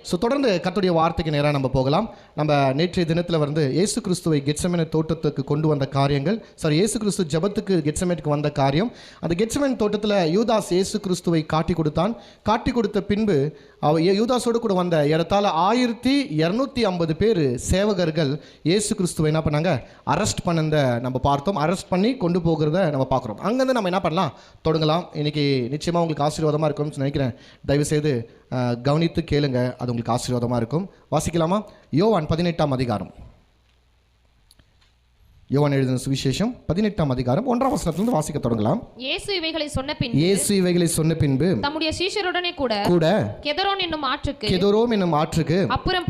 So தொடர்ந்து கர்த்தருடைய வார்த்தைக்கு நேராக நம்ம போகலாம். நம்ம நேற்றைய தினத்தில் இயேசு கிறிஸ்துவை கெத்செமனே தோட்டத்துக்கு கொண்டு வந்த காரியங்கள், இயேசு கிறிஸ்து ஜெபத்துக்கு கெத்செமனேக்கு வந்த காரியம். அந்த கெத்செமனே தோட்டத்தில் யூதாஸ் இயேசு கிறிஸ்துவை காட்டி கொடுத்தான். காட்டி கொடுத்த பின்பு யூதாஸோடு கூட வந்த ஏறத்தாழ 1250 பேர் சேவகர்கள் இயேசு கிறிஸ்துவை என்ன பண்ணாங்க, அரெஸ்ட் பண்ணத நம்ம பார்த்தோம். அரெஸ்ட் பண்ணி கொண்டு போகிறத நம்ம பார்க்குறோம். அங்கேருந்து நம்ம என்ன பண்ணலாம், தொடங்கலாம். இன்னைக்கு நிச்சயமாக உங்களுக்கு ஆசீர்வாதமாக இருக்கும்னு நினைக்கிறேன். தயவுசெய்து கவனித்து கேளுங்க, அது உங்களுக்கு ஆசீர்வாதமாக இருக்கும். வாசிக்கலாமா? யோவான் 18ஆம் அதிகாரம். யோவான் எழுதின சுவிசேஷம் 18ஆம் அதிகாரம் 1ஆம் வசனத்திலிருந்து வாசிக்க தொடங்கலாம். இயேசு இவைகளை சொன்ன பின்பு தம்முடைய சீஷருடனே கூட கெதரோன் என்னும் ஆற்றுக்கு அப்புறம்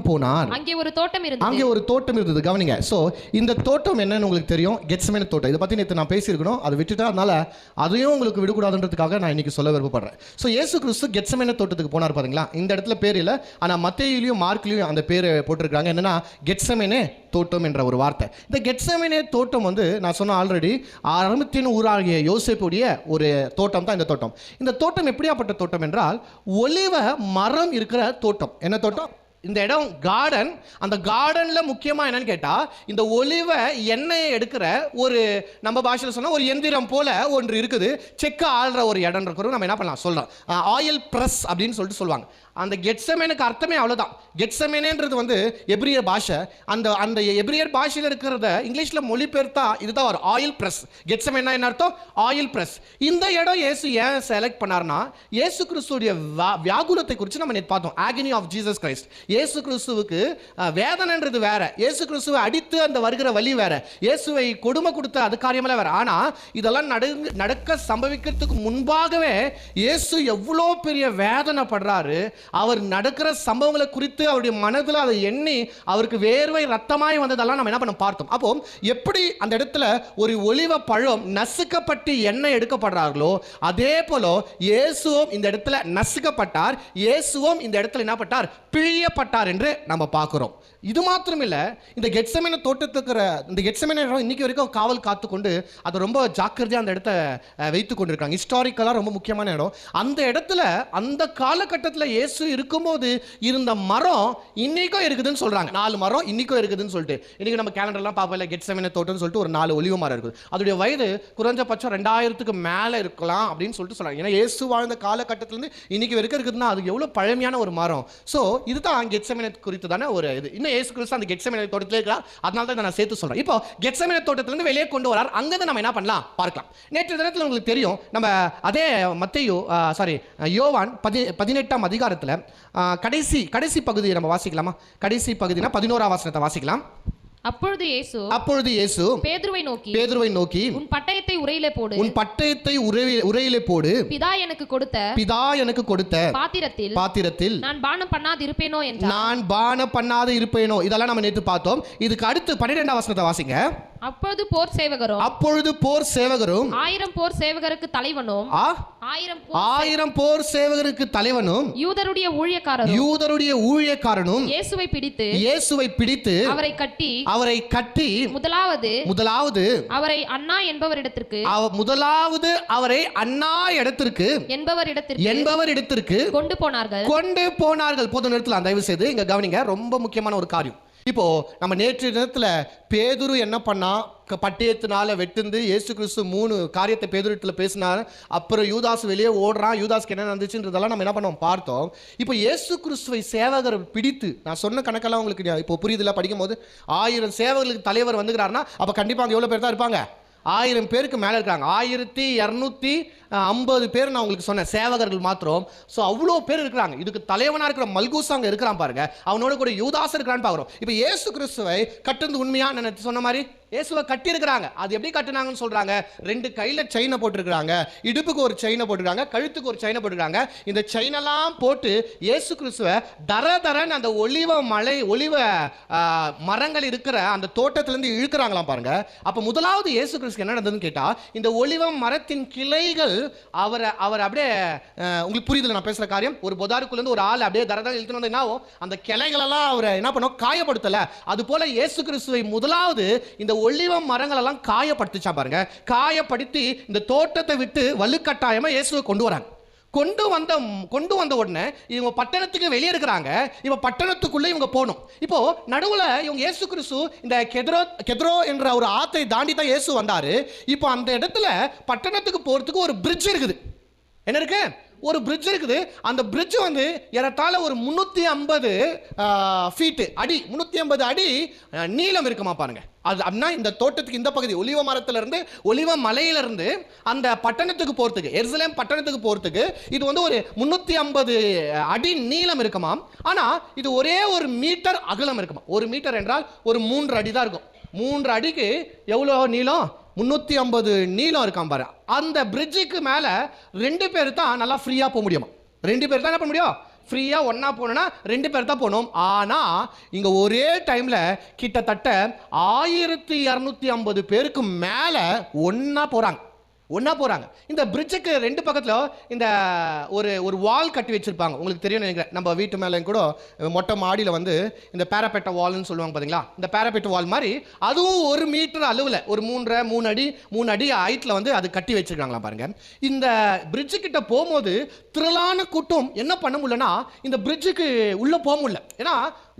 போனார். அங்கே ஒரு தோட்டம் இருந்தது. கவனிங்க. சோ இந்த தோட்டம் என்னன்னு உங்களுக்கு தெரியும், கெத்செமனே தோட்டம். இதை பத்தி நேற்று நான் பேசியிருக்கணும், அதை விட்டுட்டா, அதனால அதையும் உங்களுக்கு விடக்கூடாதுன்றதுக்காக நான் இன்னைக்கு சொல்ல விருப்பப்படுறேன். ஸோ இயேசு கிறிஸ்து கெத்செமனே தோட்டத்துக்கு போனார் பாருங்களா. இந்த இடத்துல பேர் இல்லை, ஆனால் மத்தேயுலையும் மார்க்லையும் அந்த பேர் போட்டிருக்காங்க. என்னன்னா கெத்செமனே தோட்டம் என்ற ஒரு வார்த்தை. இந்த கெத்செமனே தோட்டம் நான் சொன்ன ஆல்ரெடி அரிமத்தின் ஊராகிய யோசேப்புடைய ஒரு தோட்டம் தான் இந்த தோட்டம். இந்த தோட்டம் எப்படியாப்பட்ட தோட்டம் என்றால் ஒலிவ மரம் இருக்கிற தோட்டம். என்ன தோட்டம்? இந்த இடம் கார்டன். அந்த கார்டன்ல முக்கியமா என்னன்னு கேட்டா, இந்த ஒலிவ எண்ணெயை எடுக்கிற ஒரு, நம்ம பாஷையில் சொன்னா ஒரு எந்திரம் போல ஒன்று இருக்குது. செக்க ஆள்ற ஒரு இடம் இருக்கிறது நம்ம என்ன பண்ணலாம் சொல்றோம், ஆயில் பிரஸ் அப்படின்னு சொல்லிட்டு சொல்லுவாங்க. அந்த கெத்செமேனுக்கு அர்த்தமே அவ்வளோதான். கெத்செமேன்ன்றது எபிரியர் பாஷை. அந்த எபிரியர் பாஷையில் இருக்கிறத இங்கிலீஷில் மொழிபெயர்த்தா இதுதான் வரும், ஆயில் பிரஸ். கெத்செமேனா என்ன அர்த்தம்? Oil press. இந்த இடம் இயேசு ஏன் செலக்ட் பண்ணார்னா, இயேசு கிறிஸ்துடைய வியாகுலத்தை குறித்து நம்ம நேற்று பார்த்தோம். Agony of Jesus Christ. இயேசு கிறிஸ்துவுக்கு வேதனைன்றது வேற, இயேசு கிறிஸ்துவை அடித்து அந்த வருகிற வழி வேற, இயேசுவை கொடுமை கொடுத்த அது காரியமெல்லாம் வேற. ஆனால் இதெல்லாம் நடக்க சம்பவிக்கிறதுக்கு முன்பாகவே இயேசு எவ்வளோ பெரிய வேதனைப்படுறாரு. அவர் நடக்கிற சம்பவங்களை குறித்து அவருடைய மனதில் அதை எண்ணி அவருக்கு வேர்வை ரத்தமாய் வந்ததெல்லாம் நம்ம என்ன பண்ண பார்த்தோம். அப்போ எப்படி அந்த இடத்துல ஒரு ஒலிவ பழம் நசுக்கப்பட்டு எண்ணெய் எடுக்கப்படுறார்களோ, அதே போல இயேசுவும் இந்த இடத்துல நசுக்கப்பட்டார். இயேசுவும் இந்த இடத்துல என்ன பட்டார்? பிழியப்பட்டார் என்று நம்ம பார்க்கிறோம். இது மாத்திரம் இல்லை, இந்த கெத்செமனே தோட்டத்துக்கு இந்த கெத்செமனே இன்னைக்கு வரைக்கும் காவல் காத்து கொண்டு அதை ரொம்ப ஜாக்கிரதையாக அந்த இடத்த வைத்து கொண்டிருக்காங்க. ஹிஸ்டாரிக்கலாக ரொம்ப முக்கியமான இடம். அந்த இடத்துல அந்த காலகட்டத்தில் இயேசு இருக்கும்போது இருந்த மரம் இன்னைக்கும் இருக்குதுன்னு சொல்றாங்க. 4 மரம் இன்னைக்கும் இருக்குதுன்னு சொல்லிட்டு இன்னைக்கு நம்ம கேலண்டர்லாம் பார்ப்போம். கெத்செமனே தோட்டம்னு சொல்லிட்டு ஒரு 4 ஒலிவ மரம் இருக்குது. அதோடைய வயது குறைஞ்சபட்சம் 2000க்கு மேலே இருக்கலாம் அப்படின்னு சொல்லிட்டு சொல்றாங்க. ஏன்னா இயேசு வாழ்ந்த காலகட்டத்திலிருந்து இன்னைக்கு வரைக்கும் இருக்குதுன்னா அது எவ்வளோ பழமையான ஒரு மரம். ஸோ இதுதான் கெத்செமனே குறித்து தானே ஒரு இது. இன்னும் இயேசு கிறிஸ்து அந்த கெத்செமனே தோட்டத்திலே இருக்கிறார். அதனால தான் நான் சேர்த்து சொல்றேன். இப்போ கெத்செமனே தோட்டத்திலிருந்து வெளியே கொண்டு வரார். அங்கிருந்து நம்ம என்ன பண்ணலாம் பார்க்கலாம். நேற்று தினத்தில் உங்களுக்கு தெரியும், நம்ம அதே மத்தேயு யோவான் 18ஆம் அதிகாரத்தில் கடைசி பகுதியை நம்ம வாசிக்கலாமா? கடைசி பகுதினா 11ஆம் வசனத்தை வாசிக்கலாம். அப்பொழுது இயேசு பேதுருவை நோக்கி உன் பட்டயத்தை உரையிலே போடு. பிதா எனக்கு கொடுத்த பாத்திரத்தில் நான் பானம் பண்ணாது இருப்பேனோ இதெல்லாம் நம்ம நேற்று பார்த்தோம். இதுக்கு அடுத்து 12ஆம் வசனத்தை வாசிங்க. அப்பொழுது போர் சேவகரும் 1000 போர் சேவகருக்கு தலைவனும் யூதருடைய ஊழியக்காரனும் இயேசுவை பிடித்து அவரை கட்டி முதலாவது அவரை அண்ணா என்பவரிடத்திற்கு கொண்டு போனார்கள். போதும் நிறுத்தலாம் தயவு செய்து. இங்க கவனிங்க, ரொம்ப முக்கியமான ஒரு காரியம். இப்போ நம்ம நேற்று தினத்துல பேதுரு என்ன பண்ணா, பட்டயத்தினால வெட்டுந்து இயேசு கிறிஸ்து 3 காரியத்தை பேதுருத்துல பேசினார். அப்புறம் யூதாஸ் வெளியே ஓடுறான். யூதாஸ்க்கு என்ன நடந்துச்சுன்றதெல்லாம் நம்ம என்ன பண்ணோம் பார்த்தோம். இப்போ இயேசு கிறிஸ்துவை சேவகர் பிடித்து, நான் சொன்ன கணக்கெல்லாம் உங்களுக்கு இப்போ புரியுதுல, படிக்கும் போது 1000 சேவகர்களுக்கு தலைவர் வந்துக்கிறாருன்னா அப்ப கண்டிப்பா அங்க எவ்வளவு பேர் தான் இருப்பாங்க? 1000 பேருக்கு மேலே இருக்காங்க. 1250 பேர் நான் உங்களுக்கு சொன்னேன் சேவகர்கள் மாத்திரம். ஸோ அவ்வளோ பேர் இருக்கிறாங்க. இதுக்கு தலைவனாக இருக்கிற மல்கூஸ் அங்கே இருக்கிறான் பாருங்க, அவனோட கூட யூதாஸ் இருக்கிறான்னு பார்க்குறோம். இப்போ இயேசு கிறிஸ்துவை கட்டுறது உண்மையா? நான் சொன்ன மாதிரி இயேசுவை கட்டி இருக்கிறாங்க. அது எப்படி கட்டினாங்கன்னு சொல்றாங்க? 2 கையில செயினை போட்டிருக்காங்க, இடுப்புக்கு ஒரு செயினை போட்டிருக்காங்க, கழுத்துக்கு ஒரு செயினை போட்டிருக்காங்க. இந்த செயினெல்லாம் போட்டு இயேசு கிறிஸ்துவை தரன்னு அந்த ஒலிவ மரங்கள் இருக்கிற அந்த தோட்டத்திலிருந்து இழுக்கிறாங்களாம் பாருங்க. அப்ப முதலாவது இயேசு கிறிஸ்து என்ன நடந்ததுன்னு கேட்டா, இந்த ஒலிவ மரத்தின் கிளைகள் அவர் அப்படியே, உங்களுக்கு புரியுதுல நான் பேசுற காரியம்? ஒரு பொதாருக்குள்ள இருந்து ஒரு ஆள் அப்படியே தரதான் இழுத்துட்டு வந்து என்ன ஆகும், அந்த கிளைகள் எல்லாம் அவரை என்ன பண்ணும், காயப்படுத்தல. அது போல இயேசு கிறிஸ்துவை முதலாவது இந்த ஒலிவ மரங்கள் எல்லாம் காயப்படுத்திச்சா பாருங்க. காயப்படுத்தி இந்த தோட்டத்தை விட்டு வலுக்கட்டாயமா இயேசுவை கொண்டு வராங்க. கொண்டு வந்த உடனே இவங்க பட்டணத்துக்கு வெளியே இருக்கிறாங்க. இவங்க பட்டணத்துக்குள்ள இவங்க போகணும். இப்போ நடுவில் இவங்க இயேசு கிறிஸ்து இந்த கெத்ரோ என்ற ஒரு ஆத்தை தாண்டி தான் இயேசு வந்தாரு. இப்போ அந்த இடத்துல பட்டணத்துக்கு போறதுக்கு ஒரு பிரிட்ஜ் இருக்குது. என்ன இருக்கு? ஒரு பிரிட்ஜ் இருக்குது. அந்த பிரிட்ஜ் வந்து ஏறத்தாழ ஒரு 350 ஃபீட் அடி, 350 அடி நீளம் இருக்குமா பாருங்க. அது அப்படின்னா இந்த தோட்டத்துக்கு இந்த பகுதி ஒலிவ மரத்துல இருந்து, ஒலிவ மலையில இருந்து அந்த பட்டணத்துக்கு போறதுக்கு, எருசலேம் பட்டணத்துக்கு போறதுக்கு இது வந்து ஒரு 350 அடி நீளம் இருக்குமா. ஆனா இது ஒரே ஒரு மீட்டர் அகலம் இருக்குமா. ஒரு மீட்டர் என்றால் ஒரு 3 அடி தான் இருக்கும். 3 அடிக்கு எவ்வளோ நீளம்? 350 நீளம் இருக்காம் பாரு. அந்த பிரிட்ஜுக்கு மேல 2 பேர் தான் நல்லா ஃப்ரீயா போக முடியுமா. 2 பேர் தான் என்ன பண்ண முடியும்? ஃப்ரீயா ஒன்னா போனா 2 பேர் தான் போகணும். ஆனா இங்க ஒரே டைம்ல கிட்டத்தட்ட 1250 பேருக்கு மேல ஒன்னா போறாங்க. இந்த பிரிட்ஜுக்கு 2 பக்கத்துல இந்த ஒரு வால் கட்டி வச்சிருப்பாங்க. உங்களுக்கு தெரியும் நினைக்கிறேன். நம்ம வீட்டு மேலே கூட மொட்டை மாடியில் வந்து இந்த பேரப்பெட்ட வால்னு சொல்லுவாங்க பார்த்தீங்களா. இந்த பேரப்பெட்ட வால் மாதிரி அதுவும் 1 மீட்டர் அளவில் ஒரு 3 அடி ஹைட்ல வந்து அது கட்டி வச்சிருக்காங்களா பாருங்க. இந்த பிரிட்ஜு கிட்ட போகும்போது திரளான கூட்டம் என்ன பண்ண முடியலன்னா இந்த பிரிட்ஜுக்கு உள்ள போக முடியல. ஏன்னா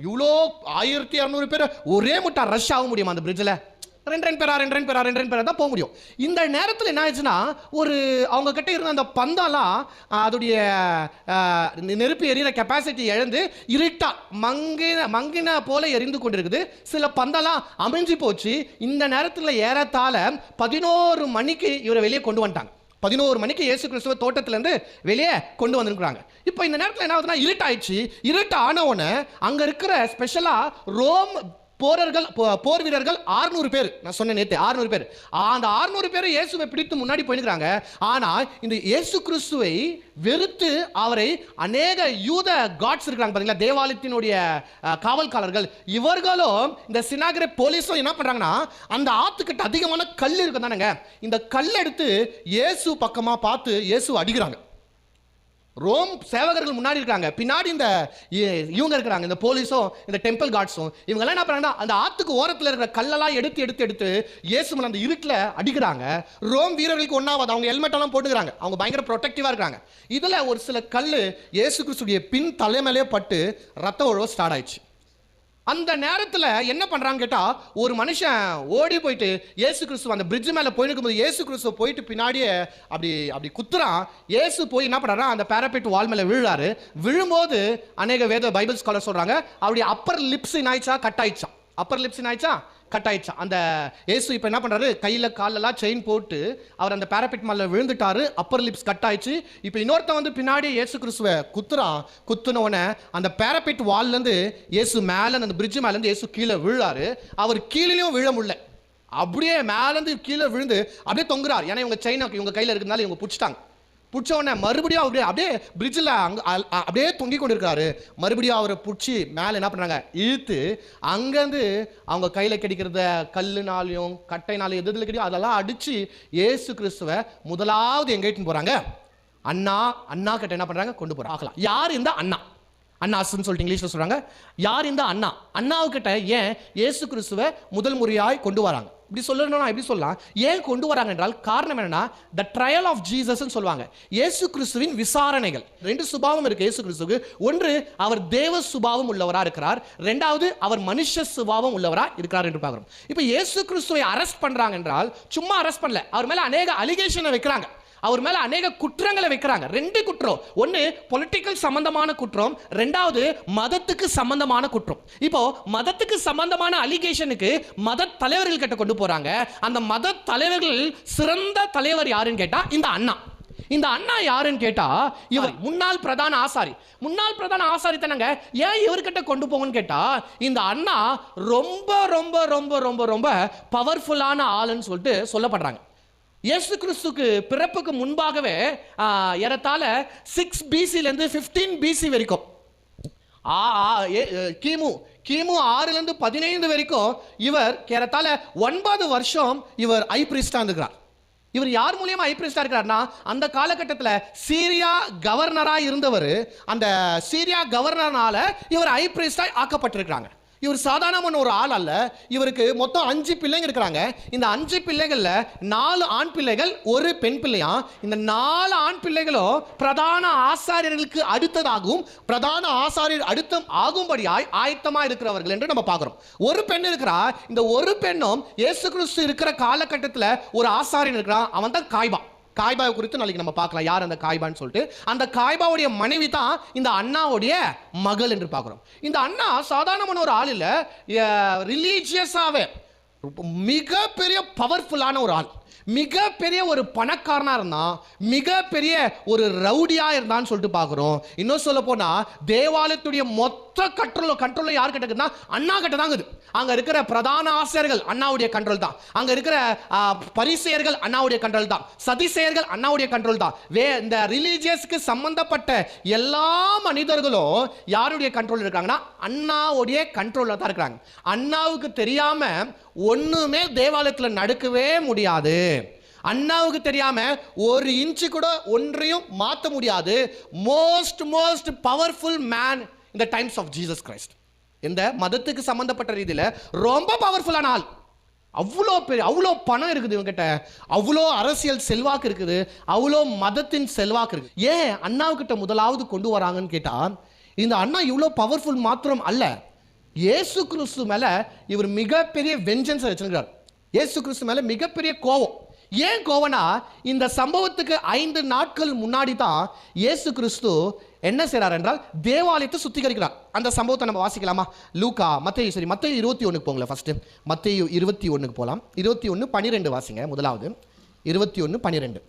இவ்வளோ 1200 பேர் ஒரே முட்டா ரஷ் ஆக முடியுமா அந்த பிரிட்ஜில்? 2 பேரா தான் போக முடியும். இந்த நேரத்தில் என்ன ஆயிடுச்சுன்னா அவங்க கிட்ட இருந்த அந்த பந்தம்லாம் அதோடைய நெருப்பு எரியிற கெப்பாசிட்டி இழந்து இருட்டா மங்கின போல எரிந்து கொண்டிருக்குது. சில பந்தம்லாம் அமைஞ்சு போச்சு. இந்த நேரத்தில் ஏறத்தாழ 11 மணிக்கு இவரை வெளியே கொண்டு வந்துட்டாங்க. 11 மணிக்கு இயேசு கிறிஸ்துவ தோட்டத்திலேருந்து வெளியே கொண்டு வந்திருக்கிறாங்க. இப்போ இந்த நேரத்தில் என்ன ஆகுதுன்னா இருட்டாயிடுச்சு. இருட்டு ஆனவுடனே அங்க இருக்கிற ஸ்பெஷலா ரோம் போர் வீரர்கள் 600 பேர், நான் சொன்ன நேத்து 600 பேர், அந்த 600 பேர் இயேசுவை பிடித்து முன்னாடி போயிருக்கிறாங்க. ஆனா இந்த இயேசு கிறிஸ்துவை வெறுத்து அவரை அநேக யூத காட்ஸ் இருக்காங்க பாத்தீங்களா, தேவாலயத்தினுடைய காவல்காரர்கள், இவர்களும் இந்த சினாகிரே போலீஸும் என்ன பண்றாங்கன்னா அந்த ஆத்துக்கிட்ட அதிகமான கல் இருக்கு தானங்க, இந்த கல் எடுத்து இயேசு பக்கமா பார்த்து இயேசு அடிக்கிறாங்க. ரோம் சேவகர்கள் முன்னாடி இருக்காங்க, பின்னாடி இந்த இவங்க இருக்கிறாங்க, இந்த போலீஸும் இந்த டெம்பிள் கார்ட்ஸும். இவங்க எல்லாம் என்ன பண்றாங்கன்னா அந்த ஆத்துக்கு ஓரத்தில் இருக்கிற கல்லெல்லாம் எடுத்து இயேசு மேல அந்த இருட்டில் அடிக்கிறாங்க. ரோம் வீரர்களுக்கு ஒன்னாவது அவங்க ஹெல்மெட் எல்லாம் போட்டுக்கிறாங்க, அவங்க பயங்கர ப்ரொடெக்டிவா இருக்காங்க. இதுல ஒரு சில கல் இயேசு கிறிஸ்துடைய பின் தலைமையிலே பட்டு ரத்த ஒழுவ ஸ்டார்ட் ஆயிடுச்சு. அந்த நேரத்தில் என்ன பண்றாங்க கேட்டா, ஒரு மனுஷன் ஓடி போயிட்டு இயேசு கிறிஸ்து அந்த பிரிட்ஜ் மேல போயிருக்கும்போது இயேசு கிறிஸ்து போயிட்டு பின்னாடியே அப்படி குத்துறான். இயேசு போய் என்ன பண்றாரு, அந்த பேரபெட் வால் மேல விழுறாரு. விழும்போது அநேக வேத பைபிள் ஸ்காலர் சொல்றாங்க அவருடைய அப்பர் லிப்ஸ் என்னாயிடுச்சா, கட் ஆயிடுச்சான். அப்பர் லிப்ஸ் என்னாயிடுச்சா, கட் ஆயிடுச்சான். அந்த இயேசு இப்போ என்ன பண்றாரு, கையில காலெல்லாம் செயின் போட்டு அவர் அந்த பேரபெட் மேல விழுந்துட்டாரு. அப்பர் லிப்ஸ் கட் ஆயிடுச்சு. இப்போ இன்னொருத்த வந்து பின்னாடி இயேசு கிறிஸ்துவை குத்துறான். குத்துன உடனே அந்த பேரபெட் வால்ல இருந்து இயேசு மேல அந்த பிரிட்ஜ் மேல இருந்து இயேசு கீழே விழுறாரு. அவர் கீழேயும் விழ முடியல, அப்படியே மேல இருந்து கீழே விழுந்து அப்படியே தொங்குறாரு. ஏன்னா இவங்க செயினை இவங்க கையில இருக்கிறதுனால இவங்க பிடிச்சிட்டாங்க. பிடிச்ச உடனே மறுபடியும் அப்படியே பிரிட்ஜில் அப்படியே தொங்கி கொண்டு இருக்காரு. மறுபடியும் அவரை பிடிச்சி மேலே என்ன பண்ணுறாங்க, இழுத்து அங்கேருந்து அவங்க கையில் கிடைக்கிறத கல்லுனாலையும் கட்டைனாலையும் எதில் கிடைக்கும் அதெல்லாம் அடித்து இயேசு கிறிஸ்துவை முதலாவது எங்கேட்டுன்னு போகிறாங்க, அண்ணா கிட்ட என்ன பண்ணுறாங்க, கொண்டு போகிறாங்க. யார் இந்த அண்ணாஸ்ன்னு சொல்லிட்டு இங்கிலீஷில் சொல்கிறாங்க. யார் இந்த அண்ணாவுக்கிட்ட ஏன் இயேசு கிறிஸ்துவை முதல் முறையாய் கொண்டு வராங்க? இப்படி சொல்லணும்னா எப்படி சொல்லலாம், ஏன் கொண்டு வராங்க என்றால் காரணம் என்னன்னா, த ட்ரையல் ஆஃப் ஜீசஸ் சொல்லுவாங்க. இயேசு கிறிஸ்துவின் விசாரணைகள். 2 சுபாவம் இருக்கு இயேசு கிறிஸ்துவுக்கு. ஒன்று, அவர் தேவ சுபாவம் உள்ளவரா இருக்கிறார். 2வது, அவர் மனுஷ சுபாவம் உள்ளவரா இருக்கிறார் என்று பார்க்கிறோம். இப்போ இயேசு கிறிஸ்துவை அரெஸ்ட் பண்றாங்க என்றால் சும்மா அரெஸ்ட் பண்ணல, அவர் மேல அநேக அலிகேஷனை வைக்கிறாங்க, அவர் மேல அநேக குற்றங்களை வைக்கிறாங்க. 2 குற்றம், ஒன்னு பொலிட்டிக்கல் சம்பந்தமான குற்றம், 2வது மதத்துக்கு சம்பந்தமான குற்றம். இப்போ மதத்துக்கு சம்பந்தமான அலிகேஷனுக்கு மத தலைவர்கள் கிட்ட கொண்டு போறாங்க. அந்த மத தலைவர்கள் சிறந்த தலைவர் யாருன்னு கேட்டா இந்த அண்ணா யாருன்னு கேட்டா இவர் முன்னாள் பிரதான ஆசாரி தானங்க. ஏன் இவர்கிட்ட கொண்டு போங்கன்னு கேட்டா, இந்த அண்ணா ரொம்ப ரொம்ப ரொம்ப ரொம்ப ரொம்ப பவர்ஃபுல்லான ஆளுன்னு சொல்லிட்டு சொல்லப்படுறாங்க. இயேசு கிறிஸ்துக்கு பிறப்புக்கு முன்பாகவே ஏறத்தாழ 6 BC-லேருந்து 15 BC வரைக்கும், கிமு 6-லேருந்து 15 வரைக்கும் இவர் ஏறத்தாழ 9 வருஷம் இவர் ஹை பிரீஸ்டா இருக்கிறார். இவர் யார் மூலியமா ஹை பிரீஸ்டா இருக்கிறார்னா, அந்த காலகட்டத்தில் சீரியா கவர்னரா இருந்தவர், அந்த சீரியா கவர்னர்னால இவர் ஹை பிரீஸ்டா ஆக்கப்பட்டிருக்கிறாங்க. இவர் சாதாரணமான ஒரு ஆள் அல்ல. இவருக்கு மொத்தம் 5 பிள்ளைங்க இருக்கிறாங்க. இந்த 5 பிள்ளைகள்ல 4 ஆண் பிள்ளைகள், ஒரு பெண் பிள்ளையா. இந்த 4 ஆண் பிள்ளைகளும் பிரதான ஆசாரியர்களுக்கு அடுத்ததாகவும் பிரதான ஆசாரியர் அடுத்த ஆகும்படியாய் ஆயத்தமா இருக்கிறவர்கள் என்று நம்ம பார்க்கிறோம். ஒரு பெண் இருக்கிறா. இந்த ஒரு பெண்ணும் இயேசு கிறிஸ்து இருக்கிற காலகட்டத்தில் ஒரு ஆசாரியன் இருக்கிறான். அவன் தான் காய்பா. காய்பாவை குறித்து நாளைக்கு நம்ம பார்க்கலாம், யார் அந்த காய்பான்னு சொல்லிட்டு. அந்த காய்பாவுடைய மனைவி தான் இந்த அண்ணாவுடைய மகள் என்று பார்க்கிறோம். இந்த அண்ணா சாதாரணமான ஒரு ஆள் இல்லை, ரிலீஜியஸாவே மிகப்பெரிய பவர்ஃபுல்லான ஒரு ஆள், மிகப்பெரிய ஒரு பணக்காரனா இருந்தான், மிகப்பெரிய ஒரு ரவுடியா இருந்தான்னு சொல்லிட்டு பார்க்கிறோம். இன்னும் சொல்ல போனா தேவாலயத்துடைய மொத்த கண்ட்ரோல் யார் கிட்ட இருக்குன்னா அண்ணா கிட்ட தான் இருக்குது. அங்க இருக்கிற பிரதான ஆசிரியர்கள் அண்ணாவுடைய கண்ட்ரோல் தான், அங்க இருக்கிற பரிசேயர்கள் அண்ணாவுடைய கண்ட்ரோல் தான், சதிசேயர்கள் அண்ணாவுடைய கண்ட்ரோல் தான். இந்த ரிலீஜியஸ்க்கு சம்பந்தப்பட்ட எல்லா மனிதர்களும் யாருடைய கண்ட்ரோல் இருக்காங்கன்னா அண்ணாவுடைய கண்ட்ரோல்ல தான் இருக்கிறாங்க. அண்ணாவுக்கு தெரியாம ஒண்ணுமே தேவாலயத்தில் நடக்கவே முடியாது. அண்ணாவுக்கு தெரியாம ஒரு இன்ச்சு கூட ஒன்றையும் மாற்ற முடியாது. Most powerful man in the times of Jesus Christ. இந்த மதத்துக்கு சம்பந்தப்பட்ட ரீதியில் ரொம்ப பவர்ஃபுல்லான ஆள். அவ்வளோ பணம் இருக்குது இவங்கிட்ட, அவ்வளோ அரசியல் செல்வாக்கு இருக்குது, அவ்வளோ மதத்தின் செல்வாக்கு இருக்கு. ஏன் அண்ணாவுக்கிட்ட முதலாவது கொண்டு வராங்கன்னு கேட்டா, இந்த அண்ணா இவ்வளோ பவர்ஃபுல் மாத்திரம் அல்ல, இயேசு கிறிஸ்து மேல இவர் மிகப்பெரிய வெஞ்சன்ஸ் வச்சிருக்கிறார். இயேசு கிறிஸ்து மேல மிகப்பெரிய கோபம். ஏன் கோவனா, இந்த சம்பவத்துக்கு 5 நாட்கள் முன்னாடி தான் இயேசு கிறிஸ்து என்ன செய்றார் என்றால் தேவாலயத்தை சுத்திகரிக்கிறார். அந்த சம்பவத்தை நம்ம வாசிக்கலாமா? லூக்கா, மத்தேயு 21 போங்களேன். ஃபர்ஸ்ட் மத்தேயு 21 போகலாம். 21:12 வாசிங்க. முதலாவது 21:12.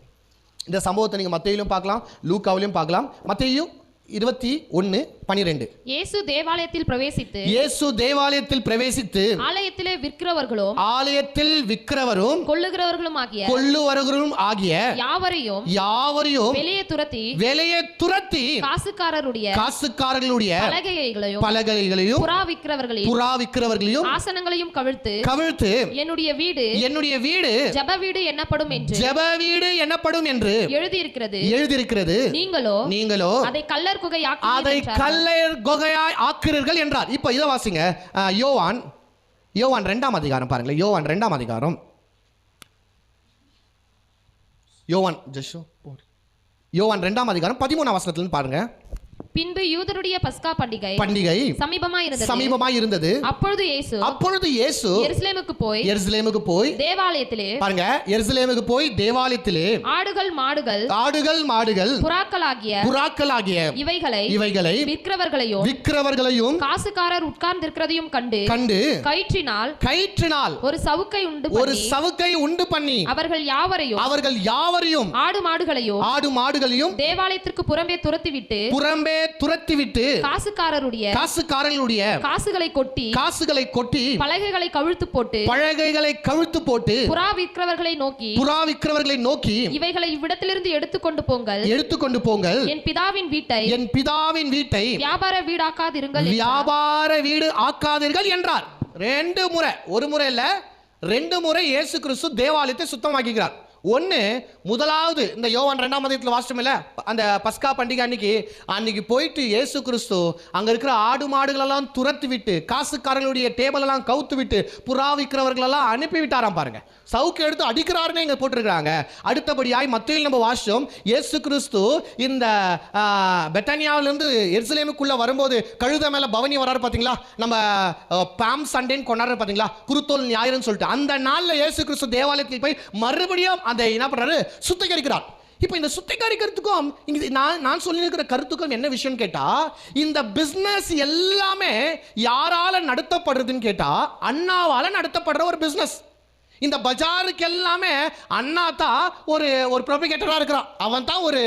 இந்த சம்பவத்தை நீங்க மத்தேயுவிலும் பார்க்கலாம், லூக்காவிலும் பார்க்கலாம். மத்தேயு 21:12. இயேசு தேவாலயத்தில் பிரவேசித்து ஆலயத்தில் விற்கிறவரும் கொள்ளுகிறவர்களும் ஆகிய யாவரையும் வெளியே துரத்தி காசுக்காரர்களுடைய பலகைகளையும் புறா விற்கிறவர்களையும் ஆசனங்களையும் கவிழ்த்து என்னுடைய வீடு ஜெப வீடு என்னப்படும் என்று எழுதியிருக்கிறது. நீங்களோ அதை கல்லர் குகையாய் ஆக்குறீர்கள் என்றார். இப்போ இதை வாசிங்க. யோவான் 2ஆம் அதிகாரம் பாருங்களேன். யோவான் 2ஆம் அதிகாரம். யோவான் 2ஆம் அதிகாரம் 13ஆம் வசனத்துல பாருங்க. பின்பு யூதருடைய பஸ்கா பண்டிகை சமீபமாய் இருந்தது. அப்பொழுது இயேசு எருசலேமுக்கு போய் தேவாலயத்திலே பாருங்க, எருசலேமுக்கு போய் தேவாலயத்திலே ஆடுகள் மாடுகள் புறாக்களாகிய இவைகளை விற்கிறவர்களையும் காசுக்காரர் உட்கார்ந்திருக்கிறதையும் கண்டு கயிற்றினால் ஒரு சவுக்கை உண்டு பண்ணி அவர்கள் யாவரையும் ஆடு மாடுகளையும் தேவாலயத்திற்கு புறம்பே துரத்திவிட்டு காசுக்காரருடைய காசுகளை கொட்டி பலகைகளை கவிழ்த்து போட்டு புறா விற்கிறவர்களை நோக்கி இவைகளை இவ்விடத்திலிருந்து எடுத்துக்கொண்டு போங்கள், என் பிதாவின் வீட்டை வியாபார வீடு ஆக்காதீர்கள் என்றார். 2 முறை, ஒரு முறை இல்ல 2 முறை இயேசு கிறிஸ்து தேவாலயத்தை சுத்தமாக்குகிறார். ஒன்று, முதலாவது இந்த யோவான் 2ஆம் அதிகாரத்தில் வாசிச்சோம் இல்ல, அந்த பஸ்கா பண்டிகை அன்னைக்கு போயிட்டு இயேசு கிறிஸ்து அங்க இருக்கிற ஆடு மாடுகளெல்லாம் துரத்து விட்டு காசுக்காரர்களுடைய டேபிள் எல்லாம் கவுத்து விட்டு புறா விற்கிறவர்களெல்லாம் அனுப்பி விட்டாராம். பாருங்க, சவுக்கு எடுத்து அடிக்கிறாருன்னு இங்க போட்டிருக்கிறாங்க. அடுத்தபடியாய் மத்தேயுவில் நம்ம வாசிச்சோம், இயேசு கிறிஸ்து இந்த பெத்தானியாவிலிருந்து எருசலேமுக்குள்ள வரும்போது கழுதை மேல பவனி வராரு பாத்தீங்களா, நம்ம பாம் சண்டேன்னு கொண்டாடுற பாத்தீங்களா, குருத்தோல் ஞாயிறுன்னு சொல்லிட்டு. அந்த நாள்ல இயேசு கிறிஸ்து தேவாலயத்தில் போய் மறுபடியும் அதை என்ன பண்றாரு, சுத்திகரிக்கிறார். இப்போ இந்த சுத்திகரிக்கிறதுக்கும் நான் சொல்லியிருக்கிற கருத்துக்கும் என்ன விஷயம் கேட்டா, இந்த பிசினஸ் எல்லாமே யாரால நடத்தப்படுறதுன்னு கேட்டா அண்ணாவால நடத்தப்படுற ஒரு பிசினஸ். இந்த பஜாருக்கு எல்லாமே அண்ணா தான் ஒரு ப்ரொபிகேட்டராக இருக்கிறான், அவன் தான் ஒரு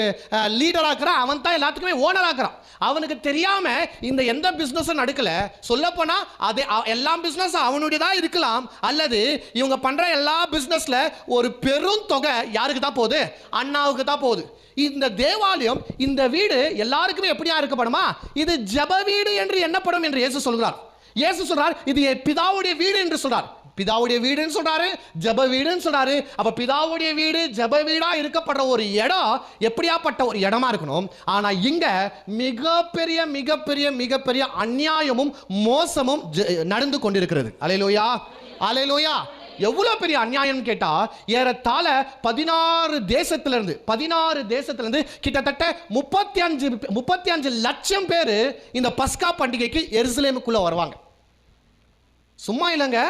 லீடராக இருக்கிறான், அவன் தான் எல்லாத்துக்குமே ஓனராக இருக்கிறான். அவனுக்கு தெரியாம இந்த எந்த பிஸ்னஸும் நடக்கல. சொல்லப்போனா அது எல்லா பிஸ்னஸ் அவனுடையதான் இருக்கலாம், அல்லது இவங்க பண்ற எல்லா பிஸ்னஸ்ல ஒரு பெரும் தொகை யாருக்கு தான் போகுது, அண்ணாவுக்கு தான் போகுது. இந்த தேவாலயம், இந்த வீடு எல்லாருக்குமே எப்படியா இருக்கப்படுமா, இது ஜெப வீடு என்று எண்ணப்படும் என்று இயேசு சொல்கிறார். இயேசு சொல்றார், இது பிதாவுடைய வீடு என்று சொல்றார். பிதாவுடைய வீடுன்னு சொல்றாரு, ஜெப வீடுன்னு சொல்றாரு. அப்ப பிதாவுடைய வீடு ஜெப வீடா இருக்கப்படுற ஒரு இடம் எப்படியாப்பட்ட ஒரு இடமா இருக்கணும். ஆனா இங்க மிகப்பெரிய மிகப்பெரிய மிகப்பெரிய அநியாயமும் மோசமும் நடந்து கொண்டிருக்கிறது. அல்லேலூயா, அல்லேலூயா. எவ்வளவு பெரிய அநியாயம் கேட்டா, ஏறத்தாழ 16 தேசத்திலிருந்து கிட்டத்தட்ட 35 லட்சம் பேர் இந்த பஸ்கா பண்டிகைக்கு எருசலேமுக்குள்ள வருவாங்க. சும்மா இல்லைங்க,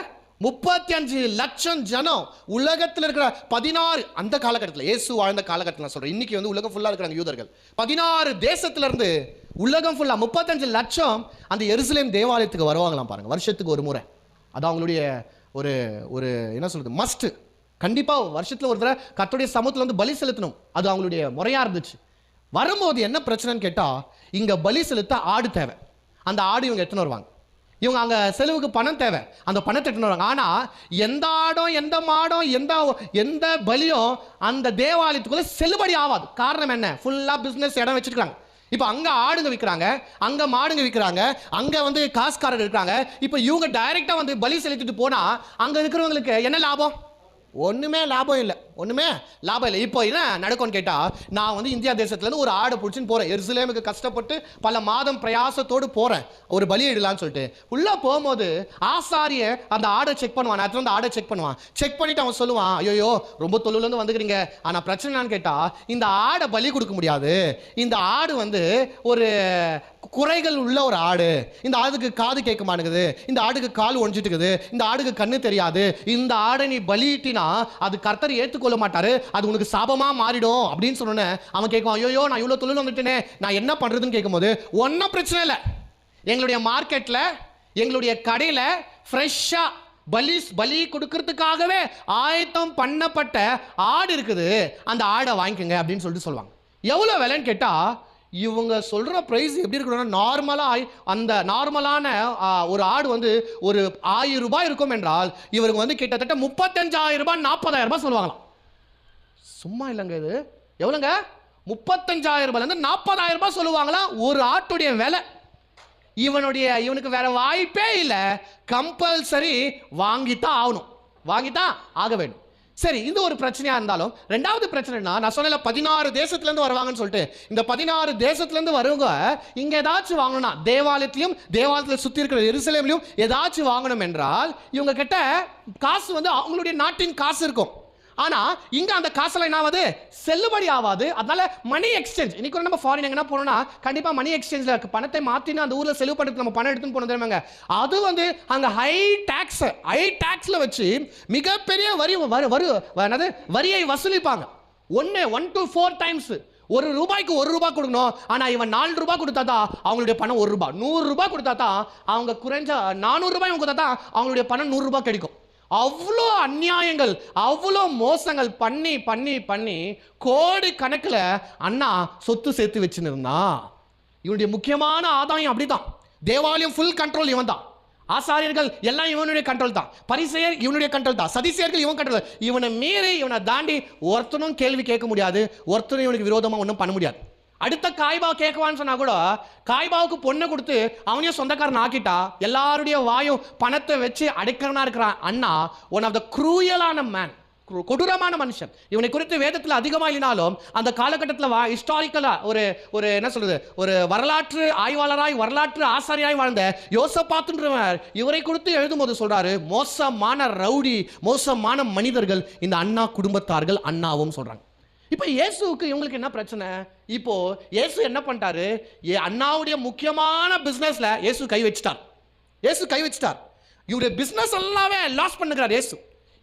35 லட்சம் ஜனம் உலகத்தில் இருக்கிற 16 அந்த காலகட்டத்தில், இயேசு வாழ்ந்த காலகட்டத்தில் சொல்றேன். இன்னைக்கு வந்து உலகம் ஃபுல்லா இருக்கிற யூதர்கள் 16 தேசத்திலிருந்து உலகம் ஃபுல்லா 35 லட்சம் அந்த எருசலேம் தேவாலயத்துக்கு வருவாங்களாம் பாருங்க, வருஷத்துக்கு ஒரு முறை. அது அவங்களுடைய ஒரு ஒரு என்ன சொல்றது, மஸ்ட். கண்டிப்பா வருஷத்துல ஒரு தடவை கர்த்தருடைய சமூகத்துல வந்து பலி செலுத்தணும். அது அவங்களுடைய முறையா இருந்துச்சு. வரும்போது என்ன பிரச்சனைன்னு கேட்டா, இங்க பலி செலுத்த ஆடு தேவை. அந்த ஆடு இவங்க எடுத்துன்னு வருவாங்க. இவங்க அங்க செலவுக்கு பணம் தேவை, அந்த பணத்தை எடுத்துன்னு வருவாங்க. ஆனா எந்த ஆடும் எந்த மாடும் எந்த பலியும் அந்த தேவாலயத்துக்குள்ள செல்லுபடி ஆகாது. காரணம் என்ன? ஃபுல்லா பிசினஸ் இடம் வச்சிருக்காங்க. இப்போ அங்க ஆடுங்க விற்கிறாங்க, அங்க மாடுங்க விற்கிறாங்க, அங்க வந்து காசுக்காரர் இருக்காங்க. இப்போ இவங்க டைரக்டா வந்து பலி செலுத்திட்டு போனா அங்க இருக்கிறவங்களுக்கு என்ன லாபம்? ஒண்ணுமே லாபம் இல்லை, ஒண்ணுமே லாபம் இல்லை. இப்போ என்ன நடக்கும்னு கேட்டா, நான் வந்து இந்தியா தேசத்துலேருந்து ஒரு ஆடை பிடிச்சின்னு போறேன், எருசலேமுக்கு கஷ்டப்பட்டு பல மாதம் பிரயாசத்தோடு போறேன் ஒரு பலி இடலான்னு சொல்லிட்டு. உள்ள போகும்போது ஆசாரிய அந்த ஆடை செக் பண்ணுவான், நேரத்தில் வந்து ஆடை செக் பண்ணுவான். செக் பண்ணிட்டு அவன் சொல்லுவான், ஐயோ ரொம்ப தொழிலேருந்து வந்துக்கிறீங்க, ஆனா பிரச்சனை என்னன்னு கேட்டா, இந்த ஆடை பலி கொடுக்க முடியாது. இந்த ஆடு வந்து ஒரு குறைகள் உள்ள ஒரு ஆடு. இந்த ஆடுக்கு காது கேட்க மாட்டேங்குது, இந்த ஆடுக்கு கால் ஒழிஞ்சிட்டு இருக்குது, இந்த ஆடுக்கு கண்ணு தெரியாது. இந்த ஆடை நீ பலியிட்டினா அது கர்த்தர் ஏற்றுக்கொள்ள மாட்டாரு, அது உனக்கு சாபமா மாறிடும் அப்படின்னு சொன்னோன்னே அவன் கேட்கும், ஐயோ நான் இவ்வளோ தொழில் வந்துட்டேனே, நான் என்ன பண்றதுன்னு கேட்கும்போது, ஒன்றும் பிரச்சனை இல்லை, எங்களுடைய மார்க்கெட்ல எங்களுடைய கடையில் ஃப்ரெஷ்ஷா பலி கொடுக்கறதுக்காகவே ஆயத்தம் பண்ணப்பட்ட ஆடு இருக்குது, அந்த ஆடை வாங்கிக்கோங்க அப்படின்னு சொல்லிட்டு சொல்லுவாங்க. எவ்வளோ விலைன்னு கேட்டா, இவங்க சொல்ற பிரைஸ் எப்படி இருக்கணும்னா, நார்மலான ஒரு ஆடு வந்து ஒரு 1000 ரூபாய் இருக்கும் என்றால், இவருக்கு வந்து கிட்டத்தட்ட 35,000 ரூபாய் 40,000 ரூபாய் சொல்லுவாங்களாம். சும்மா இல்லைங்க, இது எவ்வளோங்க? 35,000 ரூபாயிலிருந்து 40,000 ரூபாய் சொல்லுவாங்களாம் ஒரு ஆட்டுடைய விலை. இவனுக்கு வேற வாய்ப்பே இல்லை, கம்பல்சரி வாங்கித்தான் ஆகணும், வாங்கித்தான் ஆக வேண்டும். சரி, இந்த ஒரு பிரச்சனையா இருந்தாலும், ரெண்டாவது பிரச்சனைனா, நான் சொன்ன 16 தேசத்துலேருந்து வருவாங்கன்னு சொல்லிட்டு, இந்த 16 தேசத்துலேருந்து வருவங்க இங்க ஏதாச்சும் வாங்கணும்னா, தேவாலயத்தில் சுற்றி இருக்கிற எருசலேம்லையும் ஏதாச்சும் வாங்கணும் என்றால், இவங்க கிட்ட காசு வந்து அவங்களுடைய நாட்டின் காசு இருக்கும். ஆனா இங்க அந்த காசுலாம் என்ன ஆகாது? செல்லுபடி ஆகாது. அதனால மணி எக்ஸ்சேஞ்ச், இன்னைக்கு நம்ம ஃபாரின் எங்கன்னா போனோம்னா கண்டிப்பா மணி எக்ஸ்சேஞ்ச்ல பணத்தை மாத்தினா அந்த ஊர்ல செலவு பண்ணிட்டு நம்ம பணம் எடுத்துன்னு போனோம் தெரியுமாங்க. அது வந்து அங்க ஹை டாக்ஸ்ல வச்சு மிகப்பெரிய வரியை வசூலிப்பாங்க. 1 to 4 டைம்ஸ். ஒரு ரூபாய்க்கு 1 ரூபாய் கொடுக்கணும், ஆனா இவன் 4 ரூபாய் கொடுத்தா தான் அவங்களுடைய பணம் 1 ரூபாய். 100 ரூபாய் கொடுத்தா தான் அவங்க குறைஞ்ச 400 ரூபாய் கொடுத்தா தான் அவங்களுடைய பணம் 100 ரூபாய் கிடைக்கும். அவ்வளோ அநியாயங்கள், அவ்வளோ மோசங்கள் பண்ணி பண்ணி பண்ணி கோடி கணக்கில் அண்ணா சொத்து சேர்த்து வச்சுன்னு இருந்தான். இவனுடைய முக்கியமான ஆதாயம் அப்படிதான். தேவாலயம் ஃபுல் கண்ட்ரோல் இவன் தான், ஆசாரியர்கள் எல்லாம் இவனுடைய கண்ட்ரோல் தான், பரிசேயர் இவனுடைய கண்ட்ரோல் தான், சதிசேயர்கள் இவன் கண்ட்ரோல். இவனை மீறி இவனை தாண்டி ஒருத்தனும் கேள்வி கேட்க முடியாது, ஒருத்தனும் இவனுக்கு விரோதமாக ஒன்றும் பண்ண முடியாது. அடுத்த காய்பாவை கேட்கவான்னு சொன்னா கூட, காய்பாவுக்கு பொண்ணை கொடுத்து அவனையும் சொந்தக்காரன் ஆக்கிட்டா, எல்லாருடைய வாயும் பணத்தை வச்சு அடைக்கிறனா இருக்கிறான் அண்ணா. ஒன் ஆஃப் த குரூயலான மேன், கொடூரமான மனுஷன். இவனை குறித்து வேதத்தில் அதிகமாக இல்லைனாலும் அந்த காலகட்டத்தில் ஹிஸ்டாரிக்கலா ஒரு என்ன சொல்றது, ஒரு வரலாற்று ஆய்வாளராய் வரலாற்று ஆசாரியாய் வாழ்ந்த யோசபாத்துன்றவர் இவரை குறித்து எழுதும்போது சொல்றாரு, மோசமான ரவுடி, மோசமான மனிதர்கள் இந்த அண்ணா குடும்பத்தார்கள் அண்ணாவும் சொல்றாங்க. இப்போ இயேசுவுக்கு இவங்களுக்கு என்ன பிரச்சனை? இப்போ இயேசு என்ன பண்ணிட்டாரு? அண்ணாவுடைய முக்கியமான பிசினஸ்ல இயேசு கை வச்சிட்டார். இவருடைய பிசினஸ் எல்லாமே லாஸ் பண்ணுகிறார் இயேசு.